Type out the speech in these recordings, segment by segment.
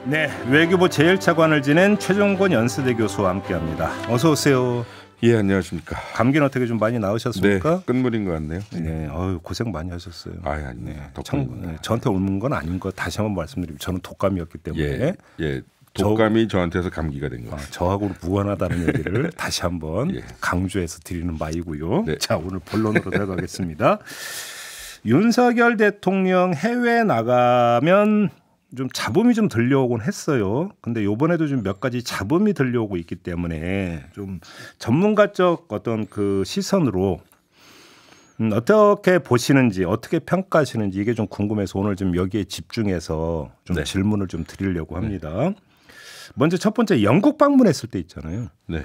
네, 외교부 제1차관을 지낸 최종권 연세대 교수와 함께합니다. 어서 오세요. 예, 안녕하십니까. 감기는 어떻게 좀 많이 나으셨습니까? 네, 끝물인 것 같네요. 네, 고생 많이 하셨어요. 아닙니다. 저한테 옮은 건 아닌 거 다시 한번 말씀드리면 저는 독감이었기 때문에 독감이 저한테서 감기가 된 거예요. 저하고 무관하다는 얘기를 다시 한번 강조해서 드리는 바이고요. 네. 자, 오늘 본론으로 들어가겠습니다. 윤석열 대통령 해외 나가면 좀 잡음이 좀 들려오곤 했어요. 근데 이번에도 좀 몇 가지 잡음이 들려오고 있기 때문에 좀 전문가적 어떤 그 시선으로 어떻게 보시는지, 어떻게 평가하시는지 이게 좀 궁금해서 오늘 좀 여기에 집중해서 좀 질문을 좀 드리려고 합니다. 먼저 첫 번째 영국 방문했을 때 있잖아요. 네.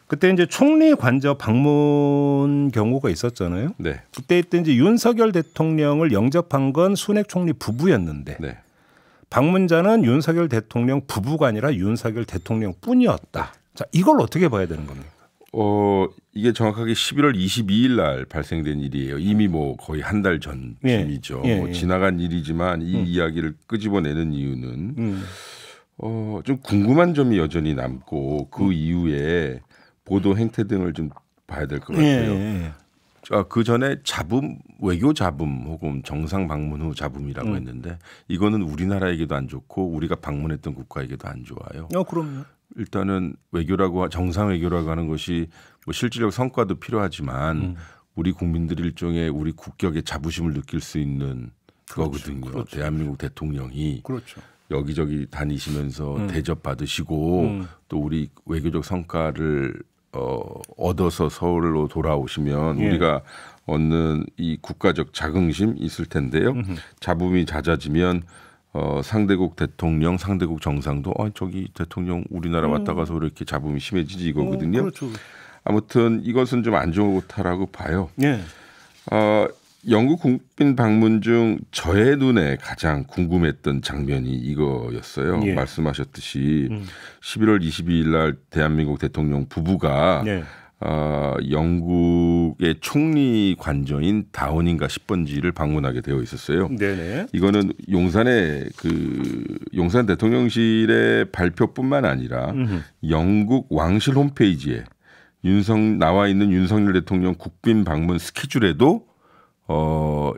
그때 이제 총리 관저 방문 경우가 있었잖아요. 네. 그때 이제 윤석열 대통령을 영접한 건 순핵 총리 부부였는데. 네. 방문자는 윤석열 대통령 부부가 아니라 윤석열 대통령뿐이었다. 자, 이걸 어떻게 봐야 되는 겁니까? 이게 정확하게 11월 22일 날 발생된 일이에요. 이미 뭐 거의 한 달 전쯤이죠. 지나간 일이지만 이 이야기를 끄집어내는 이유는 좀 궁금한 점이 여전히 남고 그 이후에 보도 행태 등을 좀 봐야 될 것 같아요. 그 전에 잡음, 외교 잡음 혹은 정상 방문 후 잡음이라고 했는데 이거는 우리나라에게도 안 좋고 우리가 방문했던 국가에게도 안 좋아요. 그럼요. 일단은 외교라고 정상 외교라고 하는 것이 뭐 실질적 성과도 필요하지만 우리 국민들 일종의 우리 국격의 자부심을 느낄 수 있는 거거든요. 그렇죠. 대한민국 대통령이 여기저기 다니시면서 대접 받으시고 또 우리 외교적 성과를 얻어서 서울로 돌아오시면 우리가 얻는 이 국가적 자긍심 있을 텐데요. 잡음이 잦아지면 상대국 대통령, 상대국 정상도 저기 대통령 우리나라 왔다 가서 이렇게 잡음이 심해지지 이거거든요. 그렇죠. 아무튼 이것은 좀 안 좋다라고 봐요. 영국 국빈 방문 중 저의 눈에 가장 궁금했던 장면이 이거였어요. 말씀하셨듯이 11월 22일 날 대한민국 대통령 부부가 영국의 총리 관저인 다우닝가 10번지를 방문하게 되어 있었어요. 이거는 용산 대통령실의 발표뿐만 아니라 영국 왕실 홈페이지에 나와 있는 윤석열 대통령 국빈 방문 스케줄에도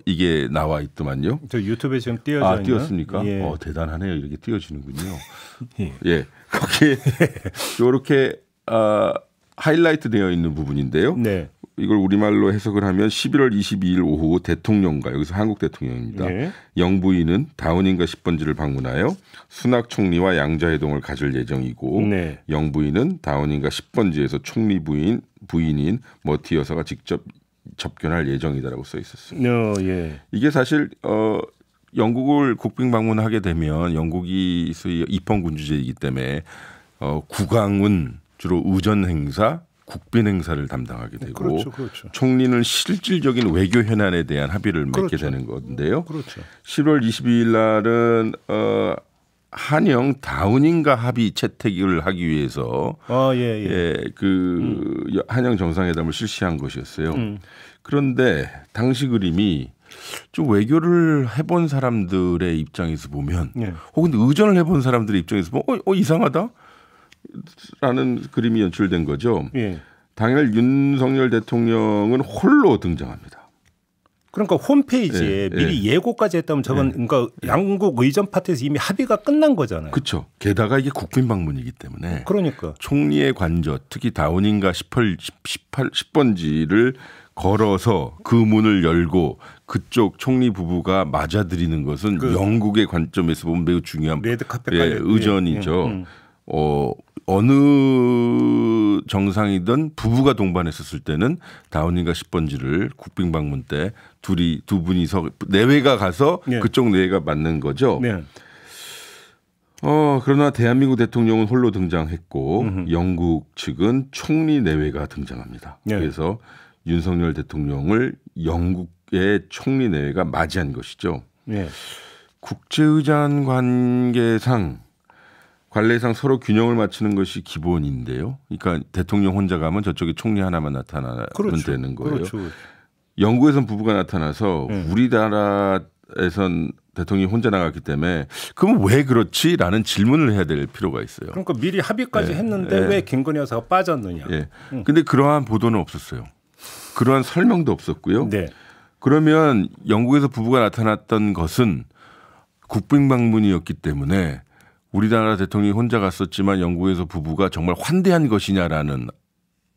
이게 나와 있더만요. 저 유튜브에 지금 띄어져 있나요? 띄었습니까? 대단하네요. 이렇게 띄어지는군요. 거기에 이렇게 하이라이트 되어 있는 부분인데요. 이걸 우리말로 해석을 하면 11월 22일 오후 대통령과 여기서 한국 대통령입니다. 영부인은 다우닝가 10번지를 방문하여 수낙 총리와 양자회동을 가질 예정이고 영부인은 다우닝가 10번지에서 총리 부인인 머티 여사가 직접 접견할 예정이다라고 써 있었어요. 이게 사실 영국을 국빈 방문하게 되면 영국이 소위 입헌군주제이기 때문에 국왕은 주로 의전 행사, 국빈 행사를 담당하게 되고 총리는 실질적인 외교 현안에 대한 합의를 맺게 되는 건데요. 10월 22일 날은 한영 다우닝가 합의 채택을 하기 위해서 한영 정상회담을 실시한 것이었어요. 그런데 당시 그림이 좀 외교를 해본 사람들의 입장에서 보면 혹은 의전을 해본 사람들의 입장에서 보면 이상하다? 라는 그림이 연출된 거죠. 당일 윤석열 대통령은 홀로 등장합니다. 그러니까 홈페이지에 미리 예고까지 했다면 저건 그러니까 양국 의전 파트에서 이미 합의가 끝난 거잖아요. 그렇죠. 게다가 이게 국빈 방문이기 때문에 그러니까 총리의 관저 특히 다우닝가 10번지를 걸어서 그 문을 열고 그쪽 총리 부부가 맞아들이는 것은 영국의 관점에서 보면 매우 중요한 의전이죠. 어느 정상이든 부부가 동반했었을 때는 다우닝가 10번지를 국빈 방문 때 두 분이서 내외가 가서 그쪽 내외가 맞는 거죠. 그러나 대한민국 대통령은 홀로 등장했고 영국 측은 총리 내외가 등장합니다. 그래서 윤석열 대통령을 영국의 총리 내외가 맞이한 것이죠. 국제의장 관례상 서로 균형을 맞추는 것이 기본인데요. 그러니까 대통령 혼자 가면 저쪽에 총리 하나만 나타나면 되는 거예요. 영국에선 부부가 나타나서 우리나라에선 대통령이 혼자 나갔기 때문에 그럼 왜 그렇지라는 질문을 해야 될 필요가 있어요. 그러니까 미리 합의까지 했는데 왜 김건희 여사가 빠졌느냐. 근데 그러한 보도는 없었어요. 그러한 설명도 없었고요. 네. 그러면 영국에서 부부가 나타났던 것은 국빈 방문이었기 때문에 우리나라 대통령이 혼자 갔었지만 영국에서 부부가 정말 환대한 것이냐라는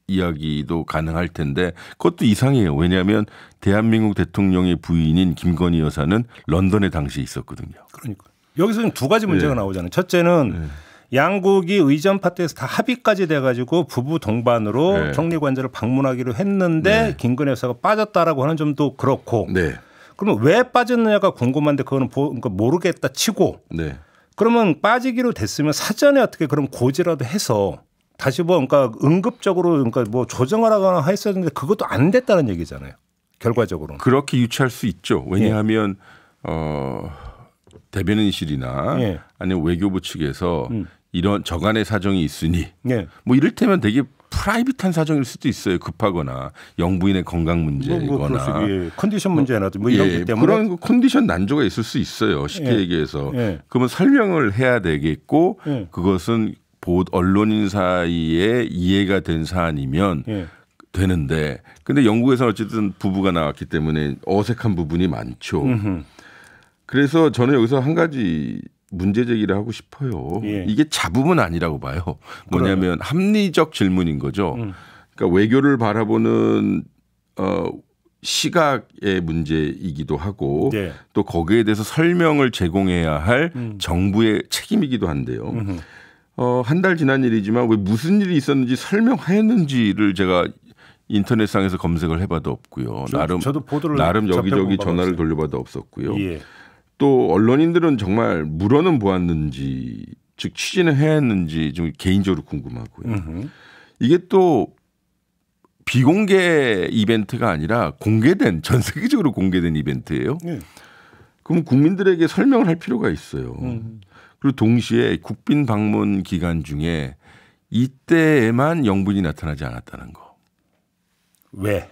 이야기도 가능할 텐데 그것도 이상해요. 왜냐하면 대한민국 대통령의 부인인 김건희 여사는 런던에 당시에 있었거든요. 그러니까 여기서는 두 가지 문제가 나오잖아요. 첫째는 양국이 의전 파트에서 다 합의까지 돼가지고 부부 동반으로 총리관저를 방문하기로 했는데 김건희 여사가 빠졌다라고 하는 점도 그렇고 그러면 왜 빠졌느냐가 궁금한데 그거는 그러니까 모르겠다 치고 그러면 빠지기로 됐으면 사전에 어떻게 그럼 고지라도 해서 다시 뭐 그러니까 응급적으로 그러니까 뭐 조정을 하거나 했었는데 그것도 안 됐다는 얘기잖아요. 결과적으로는. 그렇게 유추할 수 있죠. 왜냐하면 대변인실이나 아니면 외교부 측에서 이런 저간의 사정이 있으니 뭐 이를테면 되게 프라이빗한 사정일 수도 있어요. 급하거나 영부인의 건강 문제거나 컨디션 문제나 뭐 이런 것 때문에 그런 컨디션 난조가 있을 수 있어요. 쉽게 얘기해서 그러면 설명을 해야 되겠고 그것은 언론인 사이에 이해가 된 사안이면 되는데 근데 영국에서 어쨌든 부부가 나왔기 때문에 어색한 부분이 많죠. 그래서 저는 여기서 한 가지 문제 제기를 하고 싶어요. 이게 잡음은 아니라고 봐요. 뭐냐면 합리적 질문인 거죠. 그러니까 외교를 바라보는 시각의 문제이기도 하고 또 거기에 대해서 설명을 제공해야 할 정부의 책임이기도 한데요. 한 달 지난 일이지만 왜 무슨 일이 있었는지 설명하였는지를 제가 인터넷상에서 검색을 해봐도 없고요. 나름 여기저기 전화를 돌려봐도 없었고요. 또 언론인들은 정말 물어는 보았는지 즉 취재는 해야 했는지 좀 개인적으로 궁금하고요. 이게 또 비공개 이벤트가 아니라 공개된 전 세계적으로 공개된 이벤트예요. 그럼 국민들에게 설명을 할 필요가 있어요. 그리고 동시에 국빈 방문 기간 중에 이때에만 영부인이 나타나지 않았다는 거. 왜?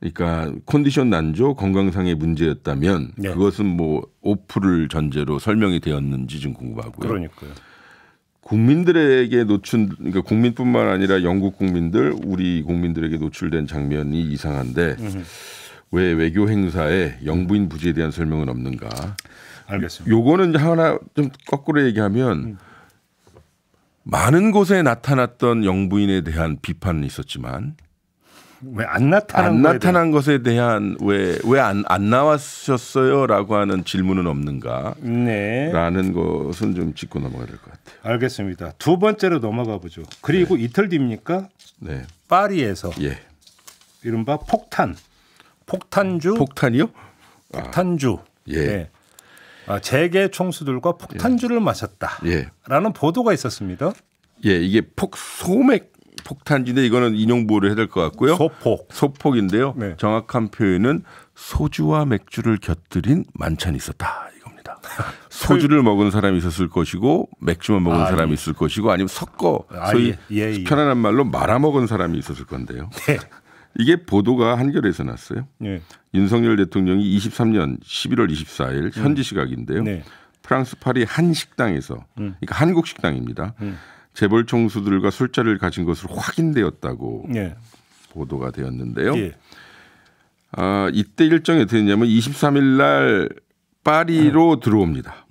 그러니까 컨디션 난조, 건강상의 문제였다면 그것은 뭐 오프를 전제로 설명이 되었는지 좀 궁금하고요. 그러니까요. 국민들에게 그러니까 국민뿐만 아니라 영국 국민들, 우리 국민들에게 노출된 장면이 이상한데 왜 외교 행사에 영부인 부재에 대한 설명은 없는가? 알겠습니다. 요거는 하나 좀 거꾸로 얘기하면 많은 곳에 나타났던 영부인에 대한 비판은 있었지만 왜 안 나타난 것에 대한 왜 안 나왔었어요라고 하는 질문은 없는가? 라는 것은 좀 짚고 넘어가야 될 것 같아요. 알겠습니다. 두 번째로 넘어가 보죠. 그리고 이틀 뒤입니까? 파리에서 이른바 폭탄주. 폭탄이요? 폭탄주. 재계 총수들과 폭탄주를 마셨다라는 보도가 있었습니다. 이게 소맥 폭탄주인데 이거는 인용부호를 해야 될 것 같고요. 소폭인데요. 정확한 표현은 소주와 맥주를 곁들인 만찬이 있었다 이겁니다. 소주를 먹은 사람이 있었을 것이고 맥주만 먹은 사람이 있을 것이고 아니면 섞어 소위 편안한 말로 말아먹은 사람이 있었을 건데요. 이게 보도가 한겨레에서 났어요. 윤석열 대통령이 23년 11월 24일 현지 시각인데요. 프랑스 파리 한 식당에서 그러니까 한국 식당입니다. 재벌 총수들과 술자리를 가진 것으로 확인되었다고 보도가 되었는데요. 이때 일정이 어떻게 됐냐면 23일 날 파리로 들어옵니다.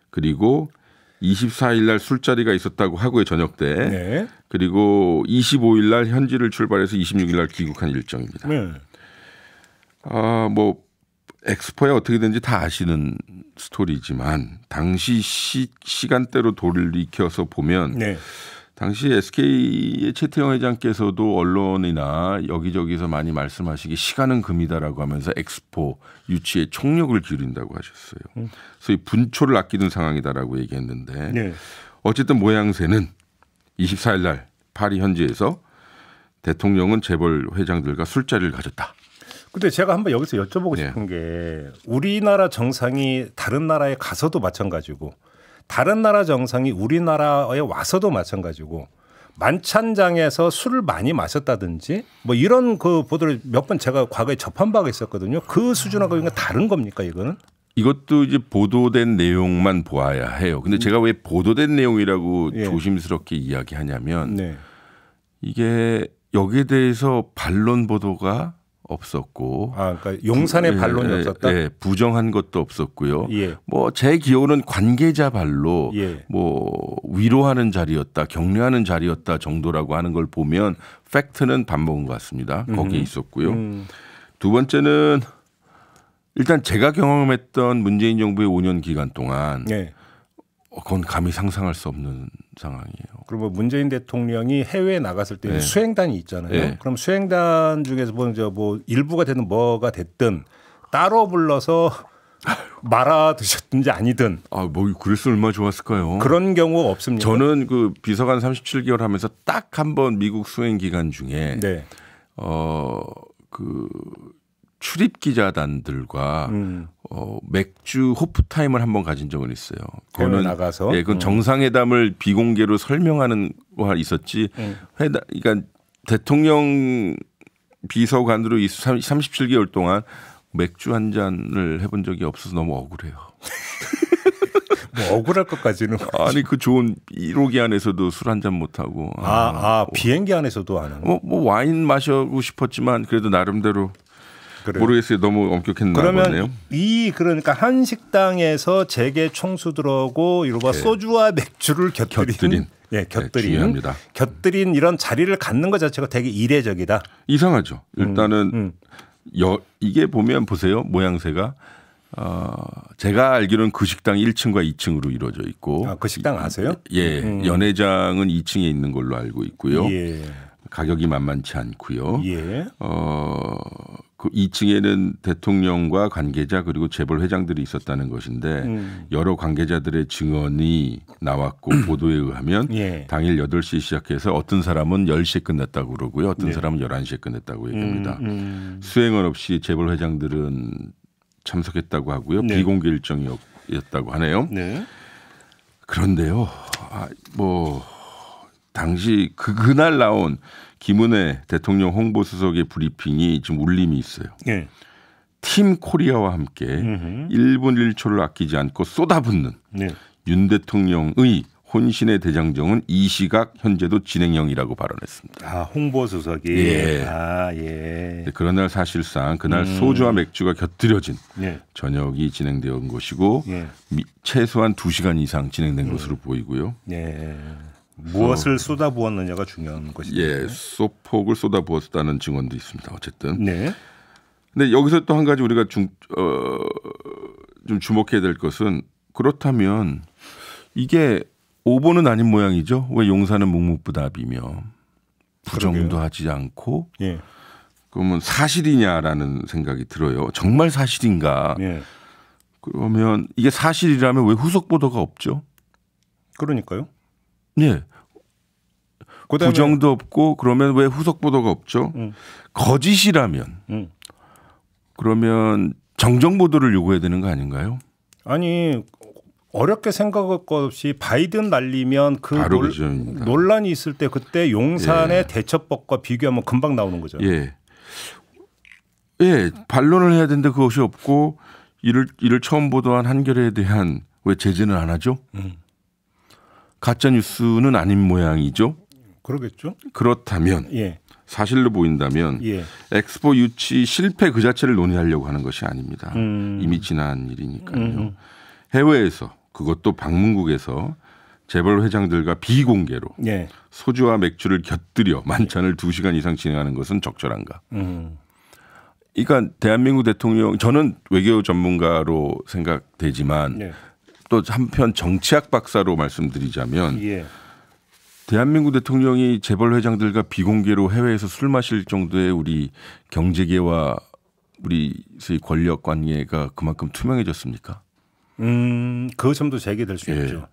그리고 24일 날 술자리가 있었다고 하고요. 저녁 때. 그리고 25일 날 현지를 출발해서 26일 날 귀국한 일정입니다. 뭐 엑스포야 어떻게든지 다 아시는 스토리지만 당시 시간대로 돌이켜서 보면 당시 SK의 최태형 회장께서도 언론이나 여기저기서 많이 말씀하시기 시간은 금이다라고 하면서 엑스포 유치에 총력을 기울인다고 하셨어요. 소위 분초를 아끼는 상황이다라고 얘기했는데 어쨌든 모양새는 24일 날 파리 현지에서 대통령은 재벌 회장들과 술자리를 가졌다. 근데 제가 한번 여기서 여쭤보고 싶은 게 우리나라 정상이 다른 나라에 가서도 마찬가지고 다른 나라 정상이 우리나라에 와서도 마찬가지고 만찬장에서 술을 많이 마셨다든지 뭐 이런 그 보도를 몇 번 제가 과거에 접한 바가 있었거든요. 그 수준하고 이거 다른 겁니까 이거는? 이것도 이제 보도된 내용만 보아야 해요. 근데 제가 왜 보도된 내용이라고 조심스럽게 이야기하냐면 이게 여기에 대해서 반론 보도가 없었고, 그러니까 용산의 반론이 없었다. 네, 부정한 것도 없었고요. 뭐 제 기억으로는 관계자 발로 뭐 위로하는 자리였다, 격려하는 자리였다 정도라고 하는 걸 보면 팩트는 밥 먹은 것 같습니다. 거기에 있었고요. 두 번째는 일단 제가 경험했던 문재인 정부의 5년 기간 동안 그건 감히 상상할 수 없는 상황이에요. 그리고 문재인 대통령이 해외에 나갔을 때 수행단이 있잖아요. 그럼 수행단 중에서 뭐 일부가 되든 뭐가 됐든 따로 불러서 말아 드셨든지 아니든. 뭐 그랬으면 얼마나 좋았을까요? 그런 경우가 없습니다. 저는 그 비서관 37개월 하면서 딱 한 번 미국 수행 기간 중에 그 출입 기자단들과 맥주 호프타임을 한번 가진 적은 있어요. 그거는 나가서 그건 정상회담을 비공개로 설명하는 거 있었지. 그러니까 대통령 비서관으로 37개월 동안 맥주 한 잔을 해본 적이 없어서 너무 억울해요. 뭐 억울할 것까지는. 아니 그 좋은 1호기 안에서도 술 한 잔 못 하고. 비행기 안에서도 안 하고. 뭐 와인 마시고 싶었지만 그래도 나름대로. 그래요. 모르겠어요. 너무 엄격했나 그러면 보네요. 그러니까 한 식당에서 재계 총수들하고 이른바 소주와 맥주를 곁들인 중요합니다. 곁들인 이런 자리를 갖는 것 자체가 되게 이례적이다. 이상하죠. 일단은 이게 보면 보세요. 모양새가 제가 알기로는 그 식당 1층과 2층으로 이루어져 있고. 그 식당 아세요? 연회장은 2층에 있는 걸로 알고 있고요. 가격이 만만치 않고요. 그 2층에는 대통령과 관계자 그리고 재벌 회장들이 있었다는 것인데 여러 관계자들의 증언이 나왔고 보도에 의하면 당일 8시에 시작해서 어떤 사람은 10시에 끝났다고 그러고요. 어떤 사람은 11시에 끝냈다고 얘기합니다. 수행원 없이 재벌 회장들은 참석했다고 하고요. 비공개 일정이었다고 하네요. 그런데요. 뭐 당시 그날 나온 김은혜 대통령 홍보수석의 브리핑이 지금 울림이 있어요. 팀 코리아와 함께 1분 1초를 아끼지 않고 쏟아붓는 윤 대통령의 혼신의 대장정은 이 시각 현재도 진행형이라고 발언했습니다. 홍보수석이. 그러나 사실상 그날 소주와 맥주가 곁들여진 저녁이 진행되어 온 것이고 최소한 2시간 이상 진행된 것으로 보이고요. 무엇을 쏟아부었느냐가 중요한 것이죠. 소폭을 쏟아부었다는 증언도 있습니다. 어쨌든. 근데 여기서 또 한 가지 우리가 좀 주목해야 될 것은 그렇다면 이게 오보는 아닌 모양이죠. 왜 용산은 묵묵부답이며 부정도 하지 않고 그러면 사실이냐라는 생각이 들어요. 정말 사실인가? 그러면 이게 사실이라면 왜 후속 보도가 없죠? 그러니까요. 부정도 없고 그러면 왜 후속 보도가 없죠? 거짓이라면 그러면 정정 보도를 요구해야 되는 거 아닌가요? 아니 어렵게 생각할 것 없이 바이든 날리면 그 논란이 있을 때 그때 용산의 대처법과 비교하면 금방 나오는 거죠. 반론을 해야 되는데 그것이 없고 이를 처음 보도한 한겨레에 대한 왜 제재는 안 하죠? 가짜 뉴스는 아닌 모양이죠. 그러겠죠. 그렇다면 사실로 보인다면 엑스포 유치 실패 그 자체를 논의하려고 하는 것이 아닙니다. 이미 지난 일이니까요. 해외에서 그것도 방문국에서 재벌 회장들과 비공개로 소주와 맥주를 곁들여 만찬을 2시간 이상 진행하는 것은 적절한가. 그러니까 대한민국 대통령 저는 외교 전문가로 생각되지만 또 한편 정치학 박사로 말씀드리자면 대한민국 대통령이 재벌 회장들과 비공개로 해외에서 술 마실 정도의 우리 경제계와 우리 권력 관계가 그만큼 투명해졌습니까? 그 점도 제기될 수 있죠.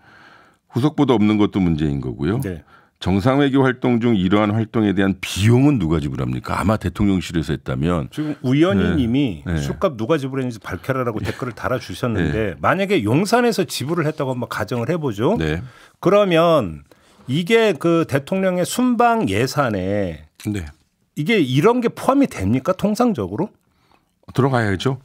후속보도 없는 것도 문제인 거고요. 정상외교 활동 중 이러한 활동에 대한 비용은 누가 지불합니까? 아마 대통령실에서 했다면. 지금 우연희님이 술값 누가 지불했는지 밝혀라라고 댓글을 달아주셨는데 만약에 용산에서 지불을 했다고 한번 가정을 해보죠. 그러면 이게 그 대통령의 순방 예산에 이게 이런 게 포함이 됩니까? 통상적으로? 들어가야죠.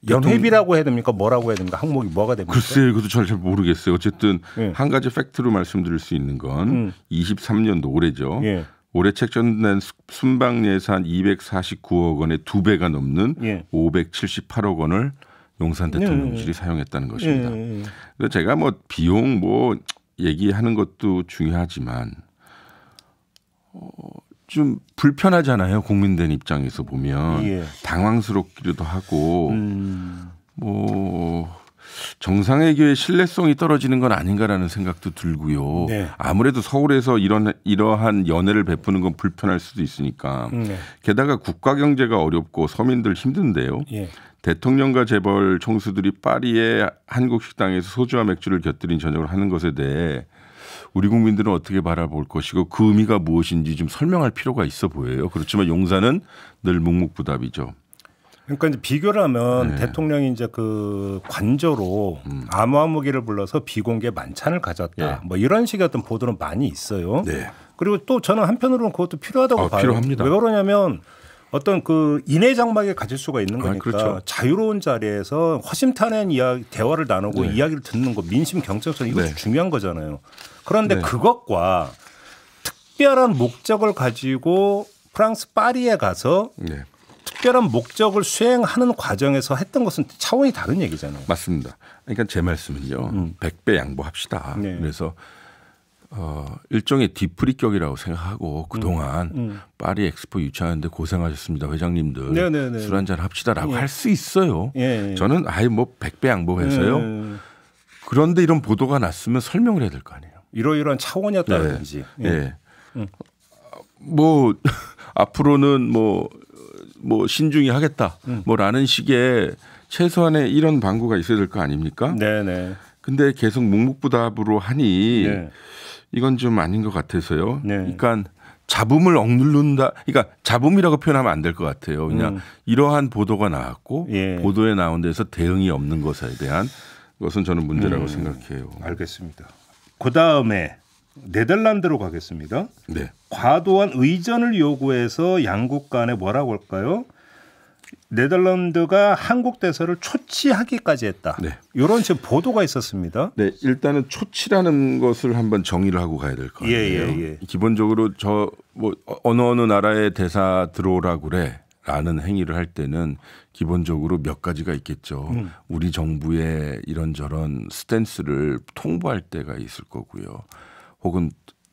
연회비라고 해야 됩니까? 뭐라고 해야 됩니까? 항목이 뭐가 됩니까? 글쎄요. 그것도 잘 모르겠어요. 어쨌든 한 가지 팩트로 말씀드릴 수 있는 건 23년도 올해죠. 올해 책정된 순방 예산 249억 원의 2배가 넘는 578억 원을 용산 대통령실이 사용했다는 것입니다. 그래서 제가 뭐 비용 뭐 얘기하는 것도 중요하지만 좀 불편하잖아요. 국민들 입장에서 보면 당황스럽기도 하고 뭐 정상회교의 신뢰성이 떨어지는 건 아닌가라는 생각도 들고요. 아무래도 서울에서 이러한 연회를 베푸는 건 불편할 수도 있으니까. 게다가 국가 경제가 어렵고 서민들 힘든데요. 대통령과 재벌 총수들이 파리의 한국 식당에서 소주와 맥주를 곁들인 저녁을 하는 것에 대해 우리 국민들은 어떻게 바라볼 것이고 그 의미가 무엇인지 좀 설명할 필요가 있어 보여요. 그렇지만 용산은 늘 묵묵부답이죠. 그러니까 이제 비교를 하면 대통령이 이제 그 관저로 암호화무기를 불러서 비공개 만찬을 가졌다. 뭐 이런 식의 어떤 보도는 많이 있어요. 그리고 또 저는 한편으로는 그것도 필요하다고 봐요. 필요합니다. 왜 그러냐면 어떤 그 인해 장막에 가질 수가 있는 거니까 그렇죠. 자유로운 자리에서 허심탄회한 대화를 나누고 이야기를 듣는 거 민심 경청성 이것도 중요한 거잖아요. 그런데 그것과 특별한 목적을 가지고 프랑스 파리에 가서 특별한 목적을 수행하는 과정에서 했던 것은 차원이 다른 얘기잖아요. 맞습니다. 그러니까 제 말씀은요. 100배 양보합시다. 그래서 일종의 뒤풀이격이라고 생각하고 그동안 파리 엑스포 유치하는데 고생하셨습니다. 회장님들 술 한잔 합시다라고 할 수 있어요. 저는 아예 뭐 100배 양보해서요. 그런데 이런 보도가 났으면 설명을 해야 될 거 아니에요. 이러이러한 차원이었다든지. 뭐 앞으로는 뭐 신중히 하겠다. 뭐라는 식의 최소한의 이런 방구가 있어야 될 거 아닙니까? 근데 계속 묵묵부답으로 하니 이건 좀 아닌 것 같아서요. 그러니까 잡음을 억누른다. 그러니까 잡음이라고 표현하면 안 될 것 같아요. 그냥 이러한 보도가 나왔고 보도에 나온 데서 대응이 없는 것에 대한 것은 저는 문제라고 생각해요. 알겠습니다. 그다음에 네덜란드로 가겠습니다. 과도한 의전을 요구해서 양국 간에 뭐라고 할까요? 네덜란드가 한국 대사를 초치하기까지 했다. 이런 지금 보도가 있었습니다. 일단은 초치라는 것을 한번 정의를 하고 가야 될 것 같아요. 기본적으로 뭐 어느 나라의 대사 들어오라고 그래라는 행위를 할 때는 기본적으로 몇 가지가 있겠죠. 우리 정부의 이런저런 스탠스를 통보할 때가 있을 거고요. 혹은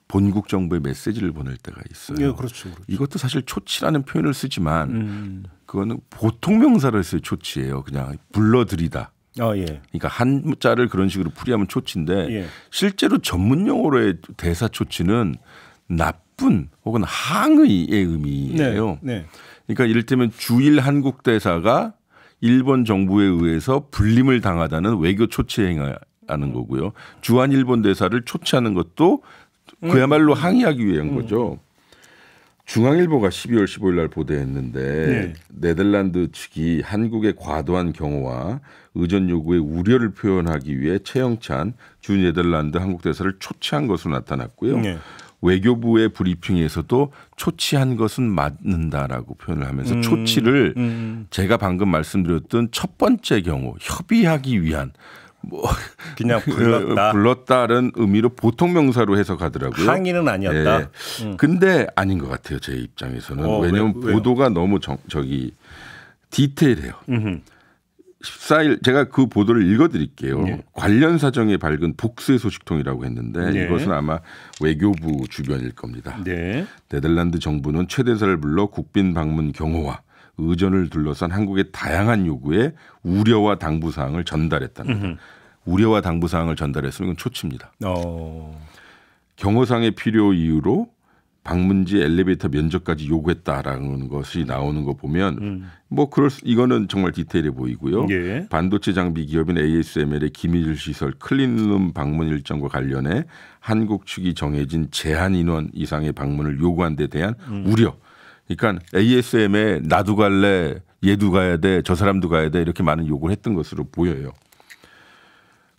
본국 정부의 메시지를 보낼 때가 있어요. 그렇죠. 이것도 사실 초치라는 표현을 쓰지만 그거는 보통 명사를 써요. 초치예요. 그냥 불러들이다. 그러니까 한자를 그런 식으로 풀이하면 초치인데 실제로 전문 용어로의 대사 초치는 나쁜 혹은 항의의 의미예요. 그러니까 이를테면 주일 한국 대사가 일본 정부에 의해서 불림을 당하다는 외교 초치 행위하는 거고요. 주한 일본 대사를 초치하는 것도 그야말로 항의하기 위한 거죠. 중앙일보가 12월 15일 날 보도했는데 네덜란드 측이 한국의 과도한 경호와 의전 요구에 우려를 표현하기 위해 최영찬 주 네덜란드 한국 대사를 초치한 것으로 나타났고요. 외교부의 브리핑에서도 초치한 것은 맞는다라고 표현을 하면서 초치를 제가 방금 말씀드렸던 첫 번째 경우 협의하기 위한 뭐 그냥 불렀다는 의미로 보통 명사로 해석하더라고요. 항의는 아니었다. 근데 아닌 것 같아요. 제 입장에서는. 왜냐하면 보도가 너무 디테일해요. 14일 제가 그 보도를 읽어드릴게요. 관련 사정에 밝은 복수의 소식통이라고 했는데 이것은 아마 외교부 주변일 겁니다. 네덜란드 정부는 최 대사를 불러 국빈 방문 경호와 의전을 둘러싼 한국의 다양한 요구에 우려와 당부사항을 전달했답니다. 우려와 당부사항을 전달했으면 이건 초치입니다. 경호상의 필요 이유로 방문지 엘리베이터 면적까지 요구했다라는 것이 나오는 거 보면 뭐 이거는 정말 디테일해 보이고요. 반도체 장비 기업인 ASML의 기밀 시설 클린룸 방문 일정과 관련해 한국 측이 정해진 제한 인원 이상의 방문을 요구한 데 대한 우려. 그러니까 ASM에 나도 갈래, 얘도 가야 돼, 저 사람도 가야 돼 이렇게 많은 요구를 했던 것으로 보여요.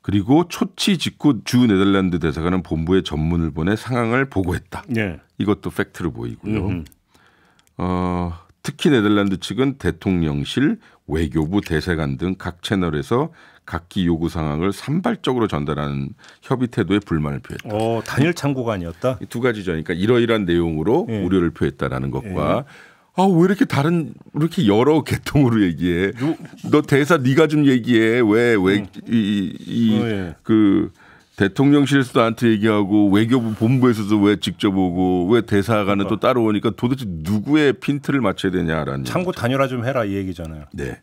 그리고 초치 직후 주 네덜란드 대사관은 본부에 전문을 보내 상황을 보고했다. 이것도 팩트로 보이고요. 특히 네덜란드 측은 대통령실, 외교부, 대사관 등 각 채널에서 각기 요구 상황을 산발적으로 전달하는 협의 태도에 불만을 표했다. 단일 창구가 아니었다? 두 가지죠. 그러니까 이러이러한 내용으로 우려를 표했다라는 것과 왜 이렇게 이렇게 여러 계통으로 얘기해? 너 대사 네가 좀 얘기해. 그 대통령실에서도 나한테 얘기하고 외교부 본부에서도 왜 직접 오고 왜 대사관은 또 따로 오니까 도대체 누구의 핀트를 맞춰야 되냐라는 창구 단일화 좀 해라 이 얘기잖아요. 네.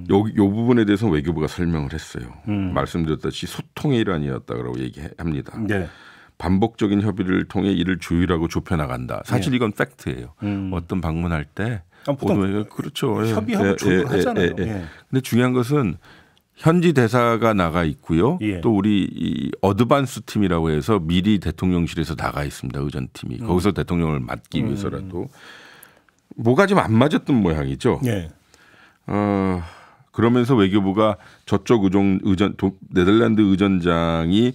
요 부분에 대해서 외교부가 설명을 했어요. 말씀드렸듯이 소통의 일환이었다고 얘기합니다. 네. 반복적인 협의를 통해 이를 조율하고 좁혀나간다. 사실 이건 팩트예요. 어떤 방문할 때 보통 그렇죠. 협의하고 조율하잖아요. 근데 중요한 것은 현지 대사가 나가 있고요. 또 우리 이 어드밴스 팀이라고 해서 미리 대통령실에서 나가 있습니다. 의전팀이. 거기서 대통령을 맡기 위해서라도 뭐가 좀 안 맞았던 모양이죠. 그러면서 외교부가 저쪽 네덜란드 의전장이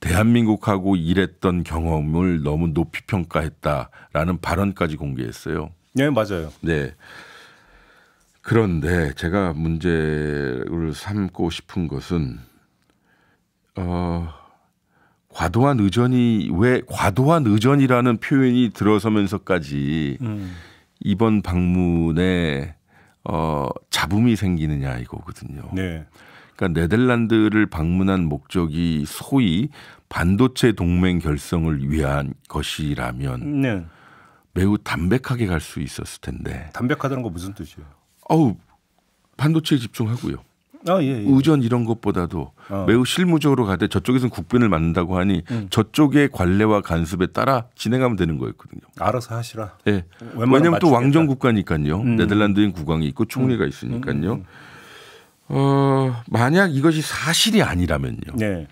대한민국하고 일했던 경험을 너무 높이 평가했다라는 발언까지 공개했어요. 네, 맞아요. 네. 그런데 제가 문제를 삼고 싶은 것은 과도한 의전이 왜 과도한 의전이라는 표현이 들어서면서까지 이번 방문에 잡음이 생기느냐 이거거든요. 네. 그러니까 네덜란드를 방문한 목적이 소위 반도체 동맹 결성을 위한 것이라면 매우 담백하게 갈 수 있었을 텐데. 담백하다는 거 무슨 뜻이에요? 반도체에 집중하고요. 예. 의전 이런 것보다도 매우 실무적으로 가되 저쪽에서는 국빈을 만든다고 하니 저쪽의 관례와 간섭에 따라 진행하면 되는 거였거든요. 알아서 하시라. 네. 왜냐하면 또 왕정 국가니까요. 네덜란드엔 국왕이 있고 총리가 있으니까요. 만약 이것이 사실이 아니라면요. 네.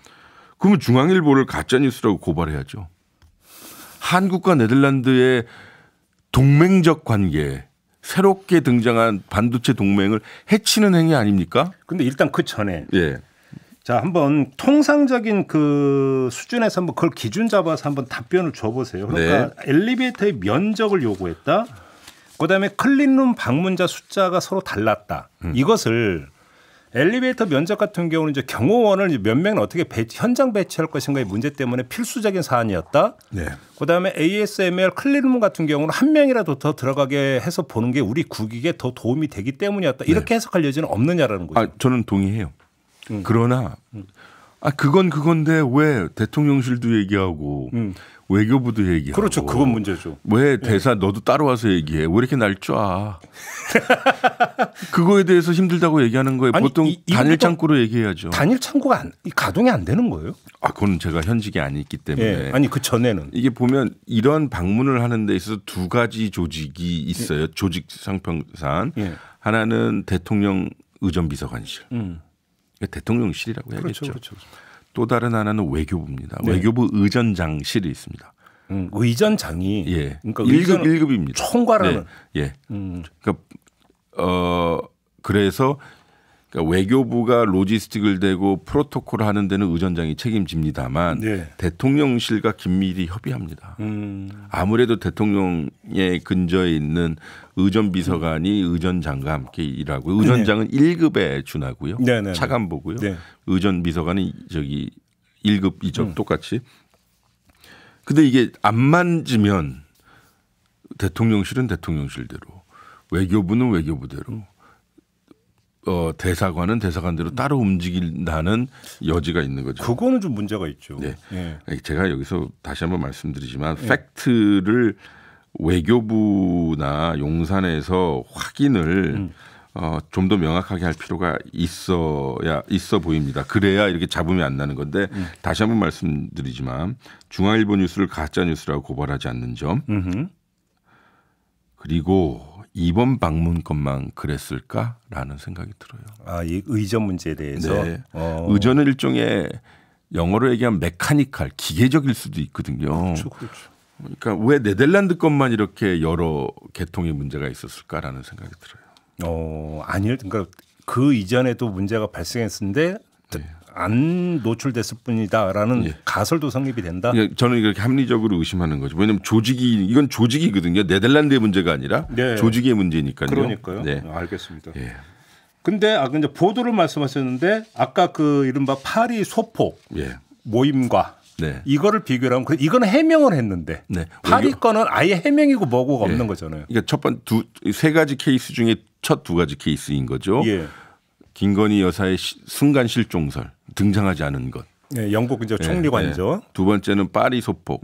그러면 중앙일보를 가짜뉴스라고 고발해야죠. 한국과 네덜란드의 동맹적 관계, 새롭게 등장한 반도체 동맹을 해치는 행위 아닙니까? 근데 일단 그 전에 자, 한번 통상적인 그 수준에서 한번 그걸 기준 잡아서 한번 답변을 줘보세요. 그러니까 엘리베이터의 면적을 요구했다. 그다음에 클린룸 방문자 숫자가 서로 달랐다. 이것을 엘리베이터 면적 같은 경우는 이제 경호원을 몇 명을 어떻게 현장 배치할 것인가의 문제 때문에 필수적인 사안이었다. 네. 그다음에 ASML 클린룸 같은 경우는 한 명이라도 더 들어가게 해서 보는 게 우리 국익에 더 도움이 되기 때문이었다. 이렇게 해석할 여지는 없느냐라는 거죠. 저는 동의해요. 그러나 그건 그건데 왜 대통령실도 얘기하고 외교부도 얘기하고. 그렇죠. 그건 문제죠. 왜 대사 너도 따로 와서 얘기해. 왜 이렇게 날 쫙. 그거에 대해서 힘들다고 얘기하는 거예요. 아니, 보통 단일 창구로 얘기해야죠. 단일 창구가 가동이 안 되는 거예요? 그건 제가 현직에 안 있기 때문에. 아니 그 전에는. 이게 보면 이런 방문을 하는 데 있어서 두 가지 조직이 있어요. 조직 상평상. 하나는 대통령 의전비서관실. 대통령실이라고 해야겠죠. 그렇죠. 또 다른 하나는 외교부입니다. 외교부 의전장실이 있습니다. 의전장이 그러니까 1급입니다. 총괄하는. 그러니까 그래서 그러니까 외교부가 로지스틱을 대고 프로토콜을 하는 데는 의전장이 책임집니다만 대통령실과 긴밀히 협의합니다. 아무래도 대통령의 근저에 있는 의전비서관이 의전장과 함께 일하고 의전장은 1급에 준하고요. 차관보고요. 의전비서관이 저기 1급이죠. 똑같이. 근데 이게 안 만지면 대통령실은 대통령실대로 외교부는 외교부대로 대사관은 대사관대로 따로 움직인다는 여지가 있는 거죠. 그거는 좀 문제가 있죠. 제가 여기서 다시 한번 말씀드리지만 팩트를 외교부나 용산에서 확인을 좀 더 명확하게 할 필요가 있어 보입니다. 그래야 이렇게 잡음이 안 나는 건데 다시 한번 말씀드리지만 중앙일보 뉴스를 가짜 뉴스라고 고발하지 않는 점 그리고 이번 방문 것만 그랬을까라는 생각이 들어요. 이 의전 문제에 대해서. 의전은 일종의 영어로 얘기하면 메카니컬, 기계적일 수도 있거든요. 그렇죠. 그러니까 왜 네덜란드 것만 이렇게 여러 계통의 문제가 있었을까라는 생각이 들어요. 그러니까 그 이전에도 문제가 발생했는데 안 노출됐을 뿐이다라는 예. 가설도 성립이 된다. 저는 이렇게 합리적으로 의심하는 거죠. 왜냐하면 이건 조직이거든요. 네덜란드의 문제가 아니라 네. 조직의 문제니까요. 그러니까요. 네. 알겠습니다. 예. 근데 이제 보도를 말씀하셨는데 아까 그 이른바 파리 소폭 예. 모임과 네. 이거를 비교를 하면 이거는 해명을 했는데 네. 파리 거는 아예 해명이고 뭐고가 예. 없는 거잖아요. 그러니까 세 가지 케이스 중에 첫 두 가지 케이스인 거죠. 예. 김건희 여사의 순간 실종설 등장하지 않은 것. 네, 영국 이제 총리관이죠. 두 번째는 파리 소폭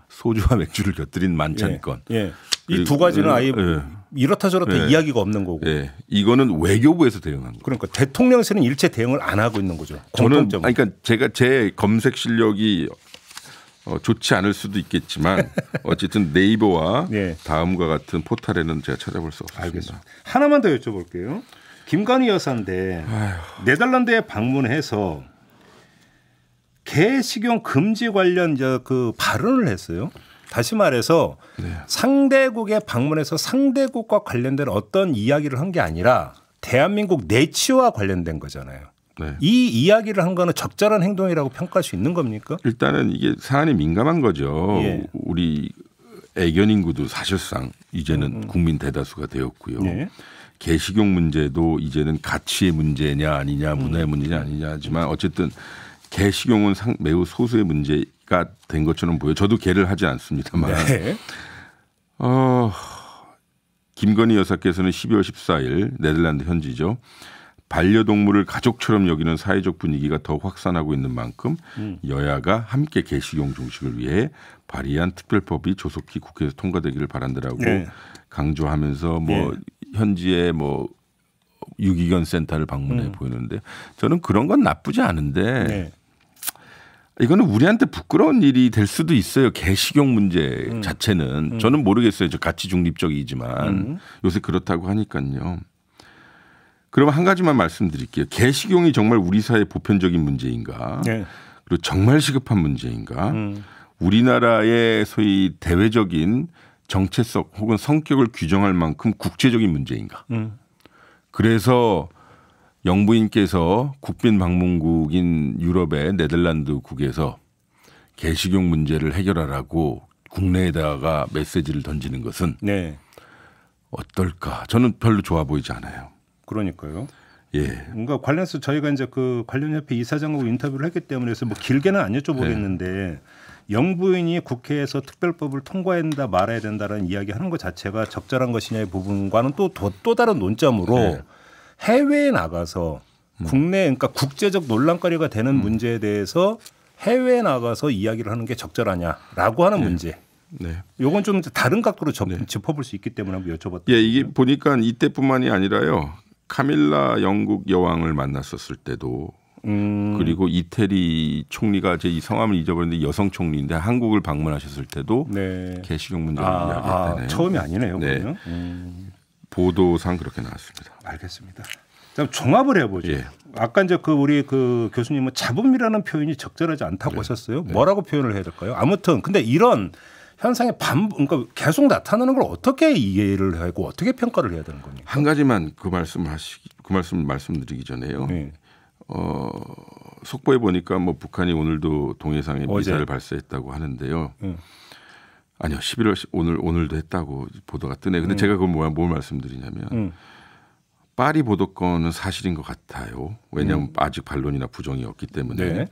소주와 맥주를 곁들인 만찬건. 이 두 가지는 아예 이렇다 저렇다 이야기가 없는 거고. 이거는 외교부에서 대응한 거예요. 그러니까 대통령실은 일체 대응을 안 하고 있는 거죠. 저는 그러니까 제 검색 실력이 좋지 않을 수도 있겠지만 어쨌든 네이버와 다음과 같은 포털에는 제가 찾아볼 수 없습니다. 알겠습니다. 하나만 더 여쭤볼게요. 김건희 여사인데 네덜란드에 방문해서 개 식용 금지 관련 그 발언을 했어요. 다시 말해서 상대국에 방문해서 상대국과 관련된 어떤 이야기를 한 게 아니라 대한민국 내치와 관련된 거잖아요. 네. 이 이야기를 한 거는 적절한 행동이라고 평가할 수 있는 겁니까? 일단은 이게 사안이 민감한 거죠. 예. 우리 애견 인구도 사실상 이제는 국민 대다수가 되었고요. 예. 개식용 문제도 이제는 가치의 문제냐 아니냐 문화의 문제냐 아니냐 하지만 어쨌든 개식용은 매우 소수의 문제가 된 것처럼 보여요. 저도 개를 하지 않습니다만 네. 김건희 여사께서는 12월 14일 네덜란드 현지죠. 반려동물을 가족처럼 여기는 사회적 분위기가 더 확산하고 있는 만큼 여야가 함께 개식용 종식을 위해 발의한 특별법이 조속히 국회에서 통과되기를 바란다라고 네. 강조하면서 현지의 유기견 센터를 방문해 보이는데 저는 그런 건 나쁘지 않은데 네. 이거는 우리한테 부끄러운 일이 될 수도 있어요. 개식용 문제 자체는 저는 모르겠어요. 저 가치 중립적이지만 요새 그렇다고 하니까요. 그럼 한 가지만 말씀드릴게요. 개식용이 정말 우리 사회 보편적인 문제인가? 네. 그리고 정말 시급한 문제인가? 우리나라의 소위 대외적인 정체성 혹은 성격을 규정할 만큼 국제적인 문제인가? 그래서 영부인께서 국빈 방문국인 유럽의 네덜란드국에서 개식용 문제를 해결하라고 국내에다가 메시지를 던지는 것은 네. 어떨까? 저는 별로 좋아 보이지 않아요. 그러니까요. 예. 그러니까 관련해서 저희가 이제 그 관련협회 이사장하고 인터뷰를 했기 때문에 그래서 길게는 안 여쭤보겠는데 네. 영부인이 국회에서 특별법을 통과해야 된다 말아야 된다는 이야기하는 것 자체가 적절한 것이냐의 부분과는 또 다른 논점으로 네. 해외에 나가서 국내 그러니까 국제적 논란거리가 되는 문제에 대해서 해외에 나가서 이야기를 하는 게 적절하냐라고 하는 문제. 네. 요건 좀 다른 각도로 짚어볼 수 있기 때문에 한번 여쭤봤거든요. 예, 이게 보니까 이때뿐만이 아니라요. 카밀라 영국 여왕을 만났었을 때도 그리고 이태리 총리가 제 이 성함을 잊어버렸는데 여성 총리인데 한국을 방문하셨을 때도 네. 개식용 문제를 이야기했다네요. 처음이 아니네요. 네. 보도상 그렇게 나왔습니다. 알겠습니다. 자, 종합을 해보죠. 예. 아까 이제 우리 교수님은 잡음이라는 표현이 적절하지 않다고 하셨어요. 뭐라고 표현을 해야 될까요? 아무튼 근데 이런 현상이 그러니까 계속 나타나는 걸 어떻게 이해를 하고 어떻게 평가를 해야 되는 겁니까? 한 가지만 그 말씀 말씀드리기 전에요. 네. 속보에 보니까 북한이 오늘도 동해상에 미사일을 발사했다고 하는데요. 아니요, 11월 오늘도 했다고 보도가 뜨네. 근데 제가 그걸 뭘 말씀드리냐면 파리 보도권은 사실인 것 같아요. 왜냐하면 아직 반론이나 부정이 없기 때문에. 네.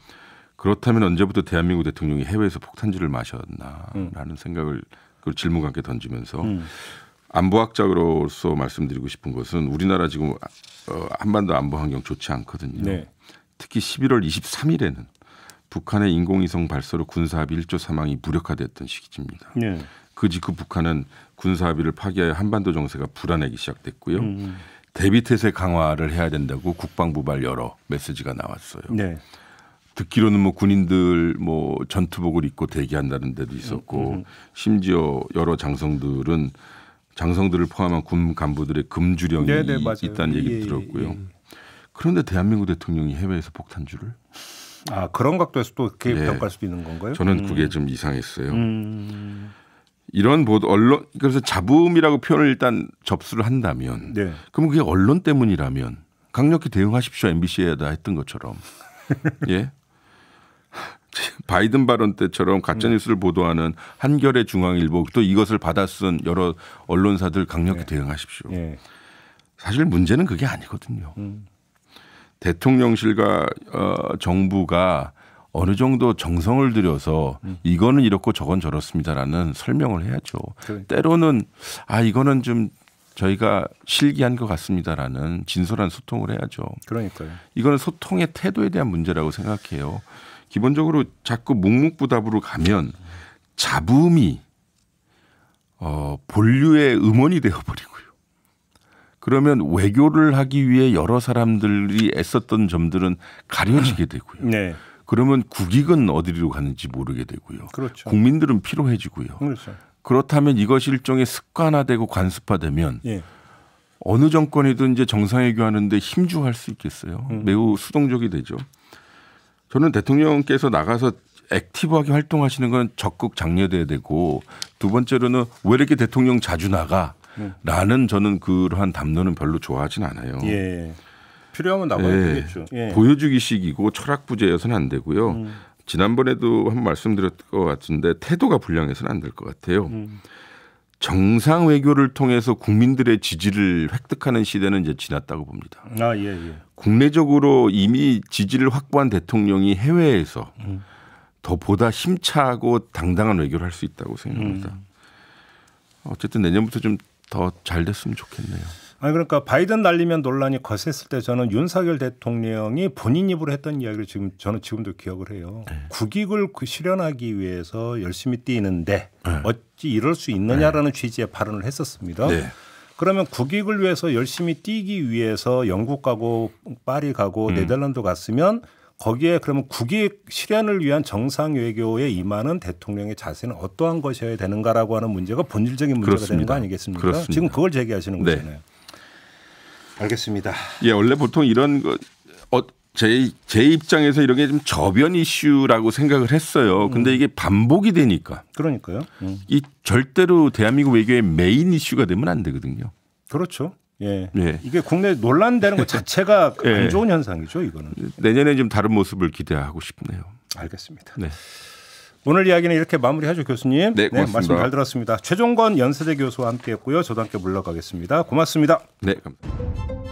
그렇다면 언제부터 대한민국 대통령이 해외에서 폭탄주를 마셨나라는 생각을 그 질문과 함께 던지면서 안보학자로서 말씀드리고 싶은 것은 우리나라 지금 한반도 안보 환경 좋지 않거든요. 네. 특히 11월 23일에는 북한의 인공위성 발사로 군사합의 1조 사망이 무력화됐던 시기입니다. 네. 그 직후 북한은 군사합의를 파기하여 한반도 정세가 불안하기 시작됐고요. 대비태세 강화를 해야 된다고 국방부발 여러 메시지가 나왔어요. 네. 듣기로는 군인들 전투복을 입고 대기한다는 데도 있었고 심지어 여러 장성들을 포함한 군 간부들의 금주령이 있다는 얘기도 들었고요. 그런데 대한민국 대통령이 해외에서 폭탄주를 그런 각도에서 또 그렇게 평가할 수도 있는 건가요? 저는 그게 좀 이상했어요. 이런 보도 언론 그래서 잡음이라고 표현을 일단 접수를 한다면 그럼 그게 언론 때문이라면 강력히 대응하십시오. MBC에다 했던 것처럼. 예. 바이든 발언 때처럼 가짜뉴스를 보도하는 한겨레 중앙일보 또 이것을 받아쓴 여러 언론사들 강력히 대응하십시오. 사실 문제는 그게 아니거든요. 대통령실과 정부가 어느 정도 정성을 들여서 이거는 이렇고 저건 저렇습니다라는 설명을 해야죠. 때로는 이거는 좀 저희가 실기한 것 같습니다라는 진솔한 소통을 해야죠. 그러니까요. 이거는 소통의 태도에 대한 문제라고 생각해요. 기본적으로 자꾸 묵묵부답으로 가면 잡음이 본류의 음원이 되어버리고요. 그러면 외교를 하기 위해 여러 사람들이 애썼던 점들은 가려지게 되고요. 네. 그러면 국익은 어디로 가는지 모르게 되고요. 그렇죠. 국민들은 피로해지고요. 그렇죠. 그렇다면 이것이 일종의 습관화되고 관습화되면 어느 정권이든 이제 정상회교하는데 힘주할 수 있겠어요. 매우 수동적이 되죠. 저는 대통령께서 나가서 액티브하게 활동하시는 건 적극 장려돼야 되고 두 번째로는 왜 이렇게 대통령 자주 나가? 라는 저는 그러한 담론은 별로 좋아하진 않아요. 필요하면 나가야 되겠죠. 보여주기식이고 철학 부재여서는 안 되고요. 지난번에도 한번 말씀드렸던 것 같은데 태도가 불량해서는 안 될 것 같아요. 정상 외교를 통해서 국민들의 지지를 획득하는 시대는 이제 지났다고 봅니다. 국내적으로 이미 지지를 확보한 대통령이 해외에서 더 보다 힘차고 당당한 외교를 할 수 있다고 생각합니다. 어쨌든 내년부터 좀 더 잘 됐으면 좋겠네요. 그러니까 바이든 날리면 논란이 거셌을 때 저는 윤석열 대통령이 본인 입으로 했던 이야기를 저는 지금도 기억을 해요. 국익을 실현하기 위해서 열심히 뛰는데 어찌 이럴 수 있느냐라는 취지의 발언을 했었습니다. 그러면 국익을 위해서 열심히 뛰기 위해서 영국 가고 파리 가고 네덜란드 갔으면 거기에 그러면 국익 실현을 위한 정상 외교에 임하는 대통령의 자세는 어떠한 것이어야 되는가라고 하는 문제가 본질적인 문제가 그렇습니다. 되는 거 아니겠습니까? 그렇습니다. 지금 그걸 제기하시는 거잖아요. 알겠습니다. 원래 보통 이런 거 제 입장에서 이런 게 좀 저변 이슈라고 생각을 했어요. 근데 이게 반복이 되니까. 그러니까요. 이 절대로 대한민국 외교의 메인 이슈가 되면 안 되거든요. 그렇죠. 이게 국내 논란되는 것 자체가 안 좋은 현상이죠. 이거는. 내년에 좀 다른 모습을 기대하고 싶네요. 알겠습니다. 오늘 이야기는 이렇게 마무리하죠, 교수님. 네, 고맙습니다. 말씀 잘 들었습니다. 최종건 연세대 교수와 함께했고요. 저도 함께 물러가겠습니다. 고맙습니다. 네, 감사합니다.